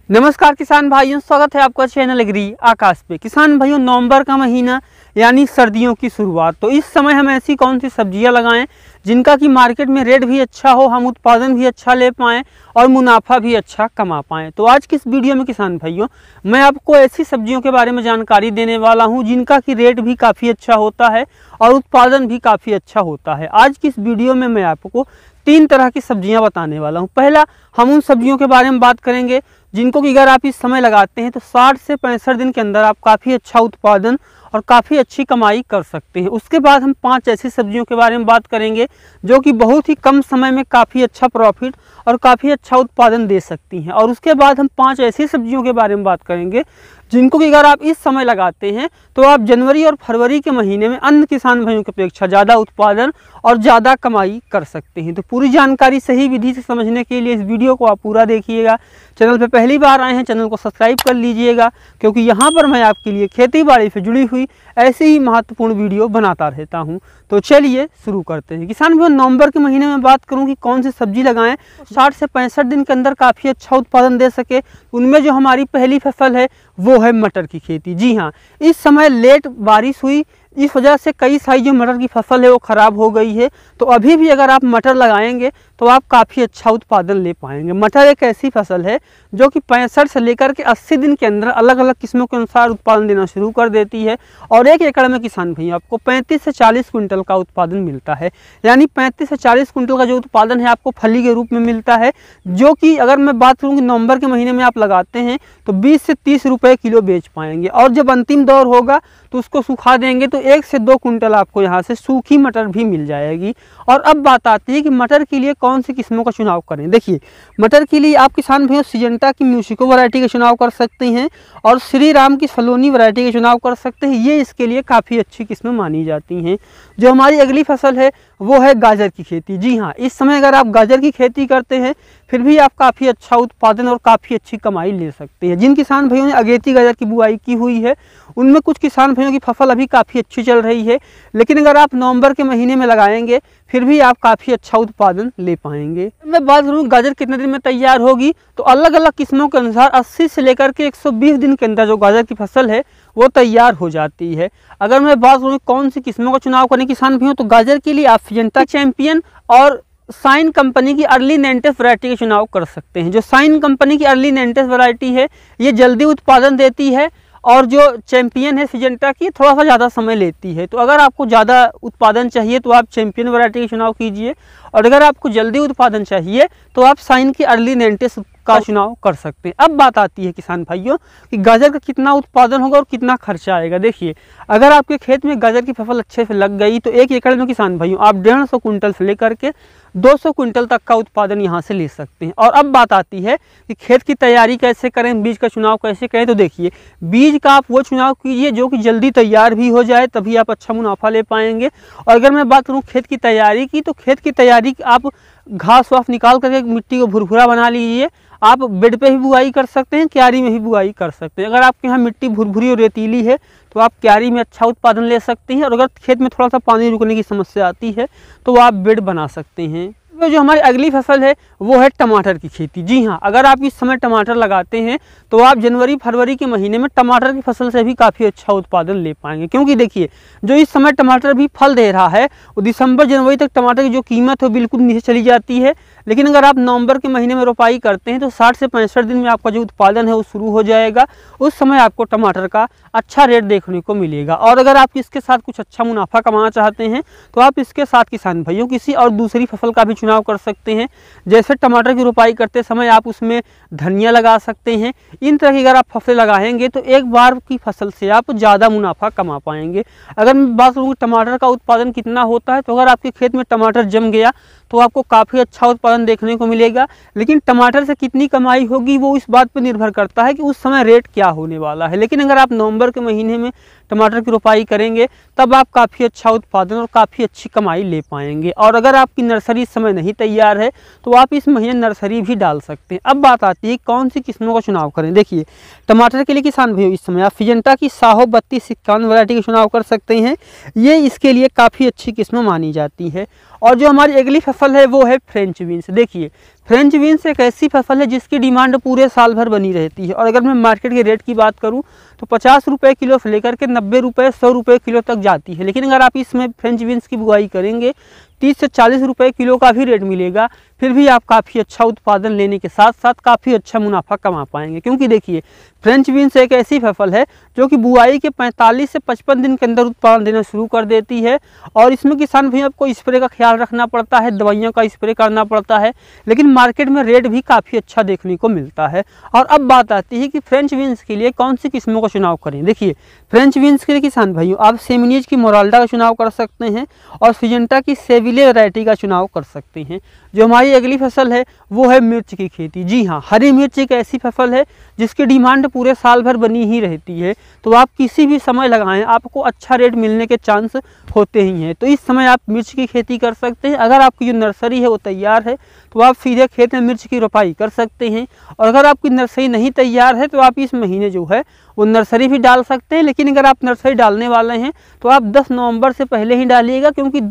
नमस्कार किसान भाइयों, स्वागत है आपका चैनल एग्री आकाश पे। किसान भाइयों, नवंबर का महीना यानी सर्दियों की शुरुआत, तो इस समय हम ऐसी कौन सी सब्जियां लगाएं जिनका कि मार्केट में रेट भी अच्छा हो, हम उत्पादन भी अच्छा ले पाएं और मुनाफा भी अच्छा कमा पाएं। तो आज की इस वीडियो में किसान भाइयों मैं आपको ऐसी सब्जियों के बारे में जानकारी देने वाला हूं जिनका कि रेट भी काफ़ी अच्छा होता है और उत्पादन भी काफ़ी अच्छा होता है। आज की इस वीडियो में मैं आपको 3 तरह की सब्जियां बताने वाला हूं। पहला, हम उन सब्जियों के बारे में बात करेंगे जिनको कि अगर आप इस समय लगाते हैं तो 60 से 65 दिन के अंदर आप काफ़ी अच्छा उत्पादन और काफ़ी अच्छी कमाई कर सकते हैं। उसके बाद हम 5 ऐसी सब्जियों के बारे में बात करेंगे जो कि बहुत ही कम समय में काफ़ी अच्छा प्रॉफिट और काफ़ी अच्छा उत्पादन दे सकती हैं। और उसके बाद हम 5 ऐसी सब्जियों के बारे में बात करेंगे जिनको कि अगर आप इस समय लगाते हैं तो आप जनवरी और फरवरी के महीने में अन्य किसान भाइयों की अपेक्षा ज़्यादा उत्पादन और ज़्यादा कमाई कर सकते हैं। तो पूरी जानकारी सही विधि से समझने के लिए इस वीडियो को आप पूरा देखिएगा। चैनल पर पहली बार आए हैं, चैनल को सब्सक्राइब कर लीजिएगा, क्योंकि यहाँ पर मैं आपके लिए खेती बाड़ी से जुड़ी हुई ऐसे ही महत्वपूर्ण वीडियो बनाता रहता हूँ। तो चलिए शुरू करते हैं। किसान भाइयों, नवंबर के महीने में बात करूँ कि कौन सी सब्जी लगाएं 60 से 65 दिन के अंदर काफ़ी अच्छा उत्पादन दे सके, उनमें जो हमारी पहली फसल है वो है मटर की खेती। जी हाँ, इस समय लेट बारिश हुई, इस वजह से कई सारी जो मटर की फसल है वो ख़राब हो गई है। तो अभी भी अगर आप मटर लगाएंगे तो आप काफ़ी अच्छा उत्पादन ले पाएंगे। मटर एक ऐसी फसल है जो कि 65 से लेकर के 80 दिन के अंदर अलग अलग किस्मों के अनुसार उत्पादन देना शुरू कर देती है। और 1 एकड़ में किसान भाई आपको 35 से 40 क्विंटल का उत्पादन मिलता है। यानी 35 से 40 क्विंटल का जो उत्पादन है आपको फली के रूप में मिलता है, जो कि अगर मैं बात करूँ कि नवंबर के महीने में आप लगाते हैं तो 20 से 30 रुपये किलो बेच पाएंगे। और जब अंतिम दौर होगा तो उसको सुखा देंगे तो 1 से 2 कुंटल आपको यहाँ से सूखी मटर भी मिल जाएगी। और अब बात आती है कि मटर के लिए कौन सी किस्मों का चुनाव करें। देखिए, मटर के लिए आप किसान भाइयों सिजेंटा की म्यूसिको वैरायटी का चुनाव कर सकते हैं और श्री राम की सलोनी वैरायटी का चुनाव कर सकते हैं। ये इसके लिए काफ़ी अच्छी किस्में मानी जाती हैं। जो हमारी अगली फसल है वो है गाजर की खेती। जी हाँ, इस समय अगर आप गाजर की खेती करते हैं फिर भी आप काफ़ी अच्छा उत्पादन और काफ़ी अच्छी कमाई ले सकते हैं। जिन किसान भाइयों ने अगेती गाजर की बुआई की हुई है उनमें कुछ किसान भाइयों की फसल अभी काफ़ी अच्छी चल रही है, लेकिन अगर आप नवंबर के महीने में लगाएंगे फिर भी आप काफ़ी अच्छा उत्पादन ले पाएंगे। मैं बात करूँ गाजर कितने दिन में तैयार होगी, तो अलग अलग किस्मों के अनुसार 80 से लेकर के 120 दिन के अंदर जो गाजर की फसल है वो तैयार हो जाती है। अगर मैं बात करूँ कौन सी किस्मों का चुनाव करें किसान भाइयों, तो गाजर के लिए आप सिजेंटा चैंपियन और साइन कंपनी की अर्ली नेंटेस वैरायटी का चुनाव कर सकते हैं। जो साइन कंपनी की अर्ली नेंटेस वैरायटी है ये जल्दी उत्पादन देती है और जो चैंपियन है सिजेंटा की थोड़ा सा ज़्यादा समय लेती है। तो अगर आपको ज़्यादा उत्पादन चाहिए तो आप चैंपियन वैरायटी का चुनाव कीजिए, और अगर आपको जल्दी उत्पादन चाहिए तो आप साइन की अर्ली नेंटेस का चुनाव कर सकते हैं। अब बात आती है किसान भाइयों कि गाजर का कितना उत्पादन होगा और कितना खर्चा आएगा। देखिए, अगर आपके खेत में गाजर की फसल अच्छे से लग गई तो 1 एकड़ में किसान भाइयों आप 150 कुंटल से लेकर के 200 कुंटल तक का उत्पादन यहाँ से ले सकते हैं। और अब बात आती है कि खेत की तैयारी कैसे करें, बीज का चुनाव कैसे करें। तो देखिए, बीज का आप वो चुनाव कीजिए जो कि जल्दी तैयार भी हो जाए, तभी आप अच्छा मुनाफा ले पाएंगे। और अगर मैं बात करूँ खेत की तैयारी की, तो खेत की तैयारी आप घास वास निकाल करके मिट्टी को भुरभुरा बना लीजिए। आप बेड पे भी बुआई कर सकते हैं, क्यारी में भी बुआई कर सकते हैं। अगर आपके यहाँ मिट्टी भुरभुरी और रेतीली है तो आप क्यारी में अच्छा उत्पादन ले सकते हैं, और अगर खेत में थोड़ा सा पानी रुकने की समस्या आती है तो आप बेड बना सकते हैं। जो हमारी अगली फसल है वो है टमाटर की खेती। जी हाँ, अगर आप इस समय टमाटर लगाते हैं तो आप जनवरी फरवरी के महीने में टमाटर की फसल से भी काफ़ी अच्छा उत्पादन ले पाएंगे। क्योंकि देखिए, जो इस समय टमाटर भी फल दे रहा है वो दिसंबर जनवरी तक टमाटर की जो कीमत है बिल्कुल नीचे चली जाती है। लेकिन अगर आप नवंबर के महीने में रोपाई करते हैं तो 60 से 65 दिन में आपका जो उत्पादन है वो शुरू हो जाएगा। उस समय आपको टमाटर का अच्छा रेट देखने को मिलेगा। और अगर आप इसके साथ कुछ अच्छा मुनाफा कमाना चाहते हैं तो आप इसके साथ किसान भाइयों किसी और दूसरी फसल का भी चुनाव कर सकते हैं। जैसे टमाटर की रोपाई करते समय आप उसमें धनिया लगा सकते हैं। इन तरह की अगर आप फसलें लगाएंगे तो एक बार की फसल से आप ज़्यादा मुनाफा कमा पाएंगे। अगर मैं बात करूँ टमाटर का उत्पादन कितना होता है, तो अगर आपके खेत में टमाटर जम गया तो आपको काफ़ी अच्छा उत्पादन देखने को मिलेगा। लेकिन टमाटर से कितनी कमाई होगी वो इस बात पर निर्भर करता है कि उस समय रेट क्या होने वाला है। लेकिन अगर आप नवंबर के महीने में टमाटर की रोपाई करेंगे तब आप काफ़ी अच्छा उत्पादन और काफ़ी अच्छी कमाई ले पाएंगे। और अगर आपकी नर्सरी इस समय नहीं तैयार है तो आप इस महीने नर्सरी भी डाल सकते हैं। अब बात आती है कौन सी किस्मों का चुनाव करें। देखिए, टमाटर के लिए किसान भाइयों इस समय आप सिजेंटा की साहो 3251 वैरायटी का चुनाव कर सकते हैं। ये इसके लिए काफ़ी अच्छी किस्म मानी जाती है। और जो हमारी अगली फसल है वो है फ्रेंच बीन्स। देखिए फ्रेंच बीन्स एक ऐसी फसल है जिसकी डिमांड पूरे साल भर बनी रहती है। और अगर मैं मार्केट के रेट की बात करूं तो 50 रुपये किलो से लेकर के 90 रुपये 100 रुपये किलो तक जाती है। लेकिन अगर आप इसमें फ्रेंच बीन्स की बुआई करेंगे 30 से 40 रुपये किलो का भी रेट मिलेगा, फिर भी आप काफ़ी अच्छा उत्पादन लेने के साथ साथ काफ़ी अच्छा मुनाफा कमा पाएंगे। क्योंकि देखिए फ्रेंच बीन्स एक ऐसी फसल है जो कि बुआई के 45 से 55 दिन के अंदर उत्पादन देना शुरू कर देती है। और इसमें किसान भैया आपको स्प्रे का ख्याल रखना पड़ता है, दवाइयों का स्प्रे करना पड़ता है, लेकिन मार्केट में रेट भी काफ़ी अच्छा देखने को मिलता है। और अब बात आती है कि फ्रेंच बीन्स के लिए कौन सी किस्मों का चुनाव करें। देखिए फ्रेंच बीन्स के लिए किसान भाइयों आप सेमिनीज की मोराल्डा का चुनाव कर सकते हैं और सिजेंटा की सेविले वैरायटी का चुनाव कर सकते हैं। जो हमारी अगली फसल है वो है मिर्च की खेती। जी हाँ, हरी मिर्च एक ऐसी फसल है जिसकी डिमांड पूरे साल भर बनी ही रहती है। तो आप किसी भी समय लगाएं आपको अच्छा रेट मिलने के चांस होते ही हैं। तो इस समय आप मिर्च की खेती कर सकते हैं। अगर आपकी जो नर्सरी है वो तैयार है तो आप सीधे खेत में मिर्च की रोपाई कर सकते हैं। और अगर आपकी नर्सरी नहीं तैयार है तो आप इस महीने जो है वो नर्सरी भी डाल सकते हैं। लेकिन अगर आप नर्सरी डालने वाले हैं तो आप 10 नवंबर से पहले ही डालिएगा, क्योंकि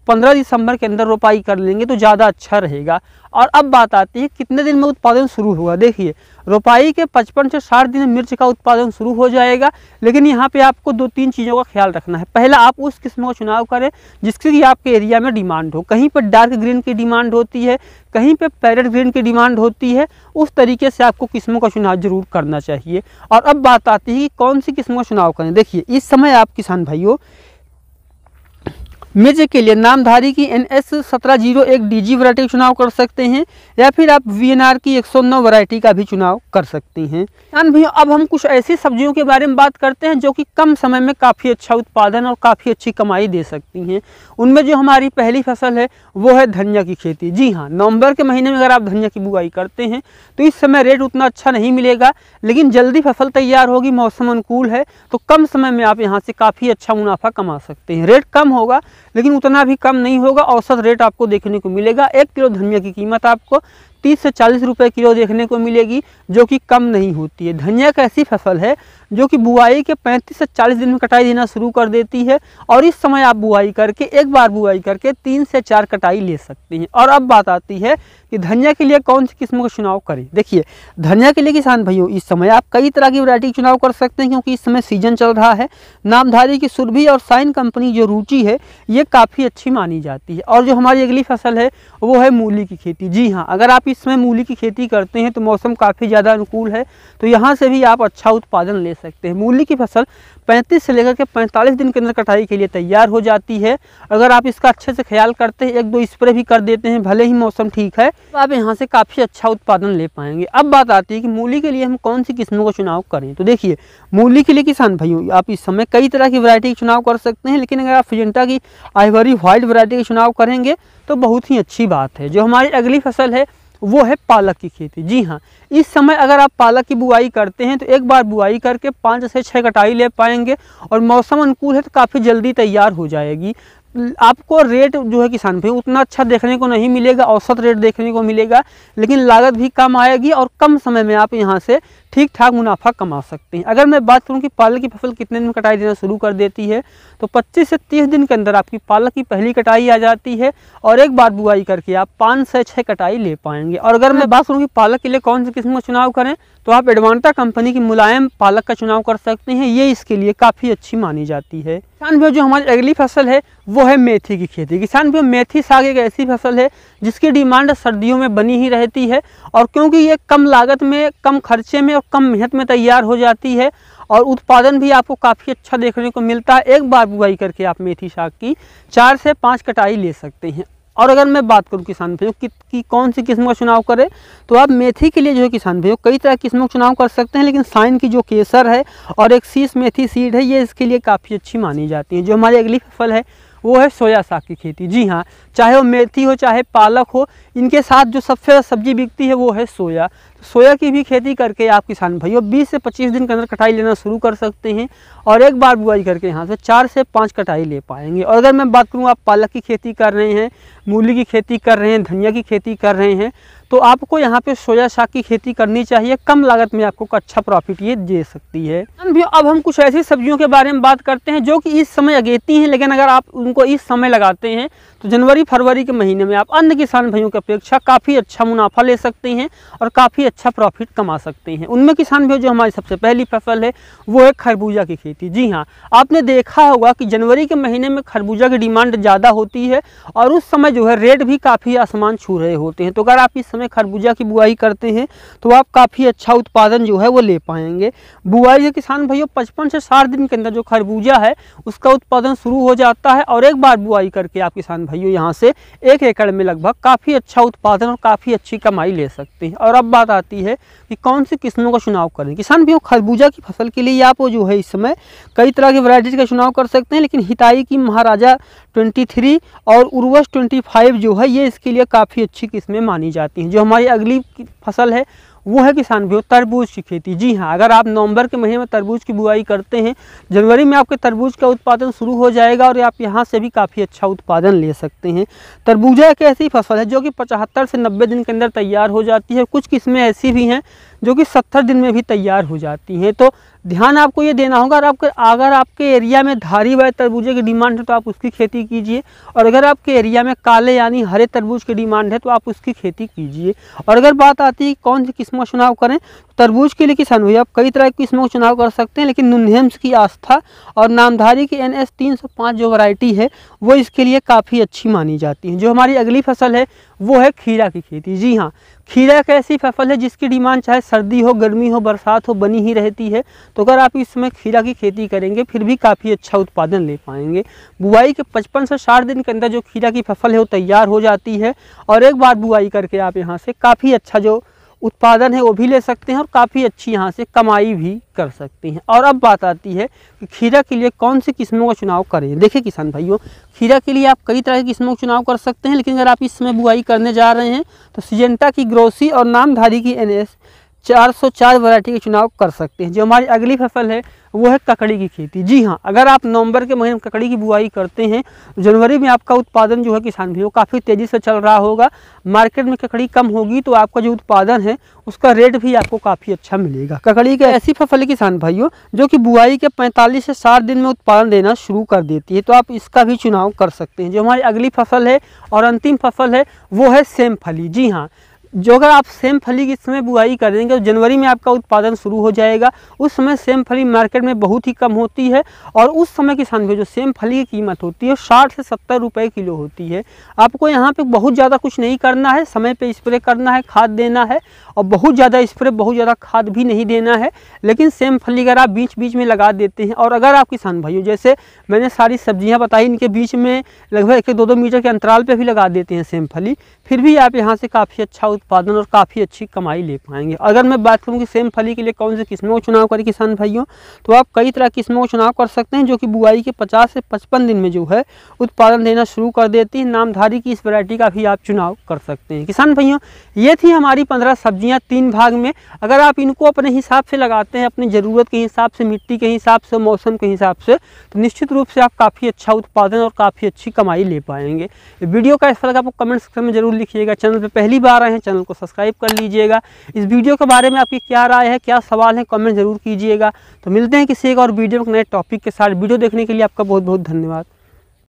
15 दिसंबर के अंदर रोपाई कर लेंगे तो ज़्यादा अच्छा रहेगा। और अब बात आती है कितने दिन में उत्पादन शुरू होगा। देखिए रोपाई के 55 से 60 दिन में मिर्च का उत्पादन शुरू हो जाएगा। लेकिन यहाँ पे आपको 2-3 चीज़ों का ख्याल रखना है। पहला, आप उस किस्म का चुनाव करें जिसकी आपके एरिया में डिमांड हो। कहीं पर डार्क ग्रीन की डिमांड होती है, कहीं पे पैरेट ग्रीन की डिमांड होती है। उस तरीके से आपको किस्मों का चुनाव जरूर करना चाहिए। और अब बात आती है कि कौन सी किस्मों का चुनाव करें। देखिए इस समय आप किसान भाइयों मिर्च के लिए नामधारी की NS 1701 DG वैरायटी का चुनाव कर सकते हैं, या फिर आप VNR की 109 वैरायटी का भी चुनाव कर सकते हैं। यानी भैया अब हम कुछ ऐसी सब्जियों के बारे में बात करते हैं जो कि कम समय में काफ़ी अच्छा उत्पादन और काफ़ी अच्छी कमाई दे सकती हैं। उनमें जो हमारी पहली फसल है वो है धनिया की खेती। जी हाँ, नवंबर के महीने में अगर आप धनिया की बुआई करते हैं तो इस समय रेट उतना अच्छा नहीं मिलेगा, लेकिन जल्दी फसल तैयार होगी, मौसम अनुकूल है तो कम समय में आप यहाँ से काफ़ी अच्छा मुनाफा कमा सकते हैं। रेट कम होगा लेकिन उतना भी कम नहीं होगा, औसत रेट आपको देखने को मिलेगा। 1 किलो धनिया की कीमत आपको 30 से 40 रुपये किलो देखने को मिलेगी, जो कि कम नहीं होती है। धनिया एक ऐसी फसल है जो कि बुआई के 35 से 40 दिन में कटाई देना शुरू कर देती है। और इस समय आप बुआई करके एक बार बुआई करके 3 से 4 कटाई ले सकती हैं। और अब बात आती है कि धनिया के लिए कौन सी किस्म का चुनाव करें। देखिए धनिया के लिए किसान भाइयों इस समय आप कई तरह की वैरायटी का चुनाव कर सकते हैं, क्योंकि इस समय सीजन चल रहा है। नामधारी की सुरभि और साइन कंपनी जो रुचि है ये काफ़ी अच्छी मानी जाती है। और जो हमारी अगली फसल है वो है मूली की खेती। जी हाँ, अगर आप इस समय मूली की खेती करते हैं तो मौसम काफ़ी ज़्यादा अनुकूल है, तो यहाँ से भी आप अच्छा उत्पादन ले सकते हैं। मूली की फसल 35 से लेकर के 45 दिन के अंदर कटाई के लिए तैयार हो जाती है। अगर आप इसका अच्छे से ख्याल करते हैं, 1-2 स्प्रे भी कर देते हैं, भले ही मौसम ठीक है, तो आप यहाँ से काफ़ी अच्छा उत्पादन ले पाएंगे। अब बात आती है कि मूली के लिए हम कौन सी किस्मों का चुनाव करें। तो देखिए मूली के लिए किसान भाइयों आप इस समय कई तरह की वैरायटी का चुनाव कर सकते हैं, लेकिन अगर आप सिजेंटा की आइवरी व्हाइट वैरायटी का चुनाव करेंगे तो बहुत ही अच्छी बात है। जो हमारी अगली फसल है वो है पालक की खेती। जी हाँ, इस समय अगर आप पालक की बुआई करते हैं तो एक बार बुआई करके 5 से 6 कटाई ले पाएंगे, और मौसम अनुकूल है तो काफ़ी जल्दी तैयार हो जाएगी। आपको रेट जो है किसान भाई उतना अच्छा देखने को नहीं मिलेगा, औसत रेट देखने को मिलेगा, लेकिन लागत भी कम आएगी और कम समय में आप यहाँ से ठीक ठाक मुनाफा कमा सकते हैं। अगर मैं बात करूँ कि पालक की फसल कितने दिन में कटाई देना शुरू कर देती है, तो 25 से 30 दिन के अंदर आपकी पालक की पहली कटाई आ जाती है, और एक बार बुआई करके आप 5 से 6 कटाई ले पाएंगे। और अगर मैं बात करूँ कि पालक के लिए कौन सी किस्म का चुनाव करें, तो आप एडवांटा कंपनी की मुलायम पालक का चुनाव कर सकते हैं। ये इसके लिए काफ़ी अच्छी मानी जाती है। किसान भाइयों जो हमारी अगली फसल है वो है मेथी की खेती। किसान भाइयों मेथी साग एक ऐसी फसल है जिसकी डिमांड सर्दियों में बनी ही रहती है, और क्योंकि ये कम लागत में, कम खर्चे में और कम मेहनत में तैयार हो जाती है, और उत्पादन भी आपको काफ़ी अच्छा देखने को मिलता है। एक बार बुआई करके आप मेथी साग की 4 से 5 कटाई ले सकते हैं। और अगर मैं बात करूं किसान भाइयों कि कौन सी किस्म का चुनाव करें, तो आप मेथी के लिए जो है किसान भाइयों कई तरह की किस्मों का चुनाव कर सकते हैं, लेकिन साइन की जो केसर है और एक शीश मेथी सीड है ये इसके लिए काफ़ी अच्छी मानी जाती है। जो हमारी अगली फसल है वो है सोया साग की खेती। जी हाँ, चाहे वो मेथी हो चाहे पालक हो, इनके साथ जो सबसे ज़्यादा सब्जी बिकती है वो है सोया। सोया की भी खेती करके आप किसान भाइयों 20 से 25 दिन के अंदर कटाई लेना शुरू कर सकते हैं, और एक बार बुआई करके यहाँ से 4 से 5 कटाई ले पाएंगे। और अगर मैं बात करूँ आप पालक की खेती कर रहे हैं, मूली की खेती कर रहे हैं, धनिया की खेती कर रहे हैं, तो आपको यहाँ पे सोया साग की खेती करनी चाहिए। कम लागत में आपको अच्छा प्रॉफिट ये दे सकती है। अब हम कुछ ऐसी सब्जियों के बारे में बात करते हैं जो कि इस समय अगेती हैं, लेकिन अगर आप उनको इस समय लगाते हैं तो जनवरी फरवरी के महीने में आप अन्य किसान भाइयों की अपेक्षा काफ़ी अच्छा मुनाफा ले सकते हैं और काफ़ी अच्छा प्रॉफिट कमा सकते हैं। उनमें किसान भाइयों जो हमारी सबसे पहली फसल है वो है खरबूजा की खेती। जी हाँ, आपने देखा होगा कि जनवरी के महीने में खरबूजा की डिमांड ज़्यादा होती है और उस समय जो है रेट भी काफ़ी आसमान छू रहे होते हैं। तो अगर आप इस समय खरबूजा की बुआई करते हैं तो आप काफ़ी अच्छा उत्पादन जो है वो ले पाएंगे। बुआई के किसान भाइयों 55 से 60 दिन के अंदर जो खरबूजा है उसका उत्पादन शुरू हो जाता है और एक बार बुआई करके आप किसान भाइयों यहाँ से 1 एकड़ में लगभग काफ़ी अच्छा उत्पादन और काफ़ी अच्छी कमाई ले सकते हैं। और अब बात आती है कि कौन सी किस्मों का चुनाव करें। किसान भाइयों खरबूजा की फसल के लिए आप जो है इस समय कई तरह की वैरायटीज़ का चुनाव कर सकते हैं, लेकिन हिताई की महाराजा 23 और उर्वश 25 जो है ये इसके लिए काफ़ी अच्छी किस्में मानी जाती हैं। जो हमारी अगली फसल है वो है किसान भाइयों तरबूज की खेती। जी हाँ, अगर आप नवंबर के महीने में तरबूज की बुआई करते हैं, जनवरी में आपके तरबूज का उत्पादन शुरू हो जाएगा और आप यहाँ से भी काफ़ी अच्छा उत्पादन ले सकते हैं। तरबूजा एक ऐसी फसल है जो कि 75 से 90 दिन के अंदर तैयार हो जाती है। कुछ किस्में ऐसी भी हैं जो कि 70 दिन में भी तैयार हो जाती हैं। तो ध्यान आपको ये देना होगा, अगर आपके एरिया में धारी वाले तरबूजे की डिमांड है तो आप उसकी खेती कीजिए, और अगर आपके एरिया में काले यानी हरे तरबूज की डिमांड है तो आप उसकी खेती कीजिए। और अगर बात आती है कौन सी किस्मों का चुनाव करें, तरबूज के लिए किसान भाई आप कई तरह की किस्मों का चुनाव कर सकते हैं, लेकिन नुनहेम्स की आस्था और नामधारी की NS 305 जो वैरायटी है वो इसके लिए काफ़ी अच्छी मानी जाती है। जो हमारी अगली फसल है वो है खीरा की खेती। जी हाँ, खीरा एक ऐसी फसल है जिसकी डिमांड चाहे सर्दी हो, गर्मी हो, बरसात हो, बनी ही रहती है। तो अगर आप इस समय खीरा की खेती करेंगे फिर भी काफ़ी अच्छा उत्पादन ले पाएंगे। बुआई के 55 से 60 दिन के अंदर जो खीरा की फसल है वो तैयार हो जाती है और एक बार बुआई करके आप यहाँ से काफ़ी अच्छा जो उत्पादन है वो भी ले सकते हैं और काफ़ी अच्छी यहाँ से कमाई भी कर सकते हैं। और अब बात आती है कि खीरा के लिए कौन सी किस्मों का चुनाव करें। देखिए किसान भाइयों, खीरा के लिए आप कई तरह की किस्मों का चुनाव कर सकते हैं, लेकिन अगर आप इस समय बुआई करने जा रहे हैं तो सिजेंटा की ग्रोसी और नामधारी की NS 404 वैरायटी का चुनाव कर सकते हैं। जो हमारी अगली फसल है वो है ककड़ी की खेती। जी हाँ, अगर आप नवंबर के महीने में ककड़ी की बुआई करते हैं, जनवरी में आपका उत्पादन जो है किसान भाइयों काफ़ी तेज़ी से चल रहा होगा। मार्केट में ककड़ी कम होगी तो आपका जो उत्पादन है उसका रेट भी आपको काफ़ी अच्छा मिलेगा। ककड़ी एक ऐसी फसल है किसान भाइयों जो कि बुआई के 45 से 60 दिन में उत्पादन देना शुरू कर देती है, तो आप इसका भी चुनाव कर सकते हैं। जो हमारी अगली फसल है और अंतिम फसल है वो है सेमफली। जी हाँ, जो अगर आप सेमफली की समय बुआई करेंगे तो जनवरी में आपका उत्पादन शुरू हो जाएगा। उस समय सेमफली मार्केट में बहुत ही कम होती है और उस समय किसान भाई जो सेमफली की कीमत होती है 60 से 70 रुपये किलो होती है। आपको यहाँ पे बहुत ज़्यादा कुछ नहीं करना है, समय पे स्प्रे करना है, खाद देना है और बहुत ज़्यादा स्प्रे बहुत ज़्यादा खाद भी नहीं देना है। लेकिन सेमफली अगर आप बीच बीच में लगा देते हैं और अगर आप किसान भाइयों जैसे मैंने सारी सब्जियाँ बताई इनके बीच में लगभग 1-2 मीटर के अंतराल पर भी लगा देते हैं सेमफली, फिर भी आप यहाँ से काफ़ी अच्छा उत्पादन और काफ़ी अच्छी कमाई ले पाएंगे। अगर मैं बात करूँ कि सेमफली के लिए कौन से किस्मों का चुनाव करें किसान भाइयों, तो आप कई तरह किस्मों का चुनाव कर सकते हैं जो कि बुआई के 50 से 55 दिन में जो है उत्पादन देना शुरू कर देती है। नामधारी की इस वैरायटी का भी आप चुनाव कर सकते हैं। किसान भाइयों, ये थी हमारी 15 सब्जियां 3 भाग में। अगर आप इनको अपने हिसाब से लगाते हैं, अपनी ज़रूरत के हिसाब से, मिट्टी के हिसाब से, मौसम के हिसाब से, तो निश्चित रूप से आप काफ़ी अच्छा उत्पादन और काफ़ी अच्छी कमाई ले पाएंगे। वीडियो का कैसा लगा आपको कमेंट सेक्शन में जरूर लिखिएगा। चैनल पर पहली बार आए हैं चैनल को सब्सक्राइब कर लीजिएगा। इस वीडियो के बारे में आपकी क्या राय है, क्या सवाल है, कमेंट जरूर कीजिएगा। तो मिलते हैं किसी एक और वीडियो में नए टॉपिक के साथ। वीडियो देखने के लिए आपका बहुत बहुत धन्यवाद।